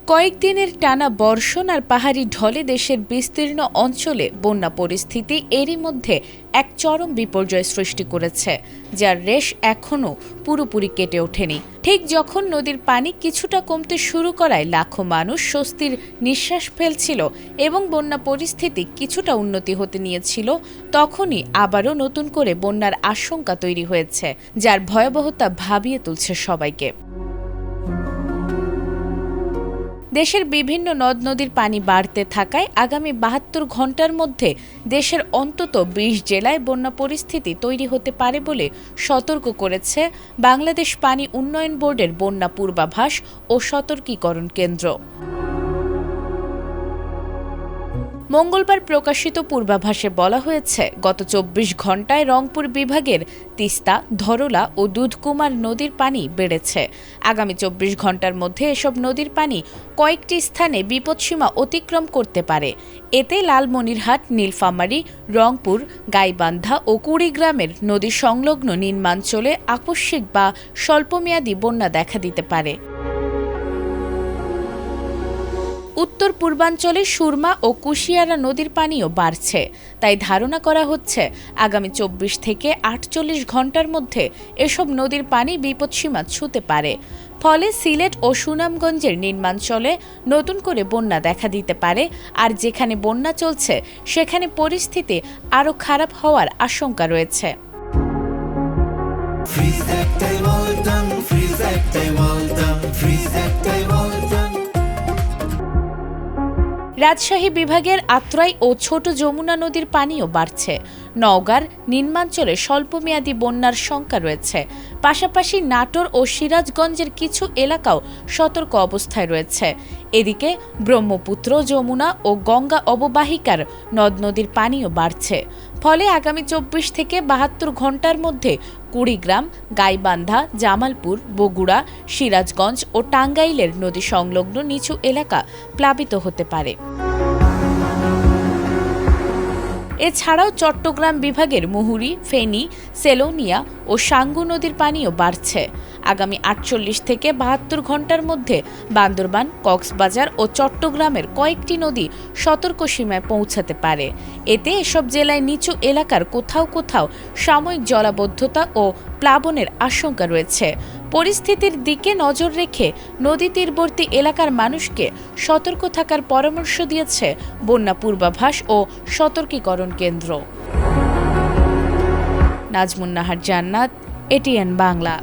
কয়েকদিনের টানা বর্ষণ আর পাহাড়ি ঢলে দেশের বিস্তীর্ণ অঞ্চলে বন্যা পরিস্থিতি এরই মধ্যে এক চরম বিপর্যয় সৃষ্টি করেছে, যার রেশ এখনও পুরোপুরি কেটে ওঠেনি। ঠিক যখন নদীর পানি কিছুটা কমতে শুরু করায় লাখো মানুষ স্বস্তির নিঃশ্বাস ফেলছিল এবং বন্যা পরিস্থিতি কিছুটা উন্নতি হতে নিয়েছিল, তখনই আবারও নতুন করে বন্যার আশঙ্কা তৈরি হয়েছে, যার ভয়াবহতা ভাবিয়ে তুলছে সবাইকে। দেশের বিভিন্ন নদ নদীর পানি বাড়তে থাকায় আগামী ৭২ ঘণ্টার মধ্যে দেশের অন্তত ২০ জেলায় বন্যা পরিস্থিতি তৈরি হতে পারে বলে সতর্ক করেছে বাংলাদেশ পানি উন্নয়ন বোর্ডের বন্যা পূর্বাভাস ও সতর্কীকরণ কেন্দ্র। মঙ্গলবার প্রকাশিত পূর্বাভাসে বলা হয়েছে, গত ২৪ ঘণ্টায় রংপুর বিভাগের তিস্তা, ধরলা ও দুধকুমার নদীর পানি বেড়েছে। আগামী ২৪ ঘণ্টার মধ্যে এসব নদীর পানি কয়েকটি স্থানে বিপদসীমা অতিক্রম করতে পারে। এতে লালমনিরহাট, নীলফামারী, রংপুর, গাইবান্ধা ও কুড়িগ্রামের নদী সংলগ্ন নিম্নাঞ্চলে আকস্মিক বা স্বল্পমেয়াদী বন্যা দেখা দিতে পারে। উত্তর পূর্বাঞ্চলে সুরমা ও কুশিয়ারা নদীর পানিও বাড়ছে, তাই ধারণা করা হচ্ছে আগামী ২৪ থেকে ৪৮ ঘণ্টার মধ্যে এসব নদীর পানি বিপদসীমা ছুঁতে পারে। ফলে সিলেট ও সুনামগঞ্জের নিম্নাঞ্চলে নতুন করে বন্যা দেখা দিতে পারে, আর যেখানে বন্যা চলছে সেখানে পরিস্থিতি আরও খারাপ হওয়ার আশঙ্কা রয়েছে। রাজশাহী বিভাগের আত্রাই ও ছোট যমুনা নদীর পানিও বাড়ছে। নওগাঁর নিম্নাঞ্চলে স্বল্পমেয়াদী বন্যার শঙ্কা রয়েছে। পাশাপাশি নাটোর ও সিরাজগঞ্জের কিছু এলাকাও সতর্ক অবস্থায় রয়েছে। এদিকে ব্রহ্মপুত্র, যমুনা ও গঙ্গা অববাহিকার নদ নদীর পানিও বাড়ছে। ফলে আগামী ২৪ থেকে ৭২ ঘণ্টার মধ্যে কুড়িগ্রাম, গাইবান্ধা, জামালপুর, বগুড়া, সিরাজগঞ্জ ও টাঙ্গাইলের নদী সংলগ্ন নিচু এলাকা প্লাবিত হতে পারে। এছাড়াও চট্টগ্রাম বিভাগের মুহুরী, ফেনী, সেলোনিয়া ও সাঙ্গু নদীর পানিও বাড়ছে। আগামী ৪৮ থেকে ৭২ ঘণ্টার মধ্যে বান্দরবান, কক্সবাজার ও চট্টগ্রামের কয়েকটি নদী সতর্ক সীমায় পৌঁছাতে পারে। এতে এসব জেলায় নিচু এলাকার কোথাও কোথাও সাময়িক জলাবদ্ধতা ও প্লাবনের আশঙ্কা রয়েছে। পরিস্থিতির দিকে নজর রেখে নদী তীরবর্তী এলাকার মানুষকে সতর্ক থাকার পরামর্শ দিয়েছে বন্যা পূর্বাভাস ও সতর্কীকরণ কেন্দ্র। নাজমুন নাহার জান্নাত, এটিএন বাংলা।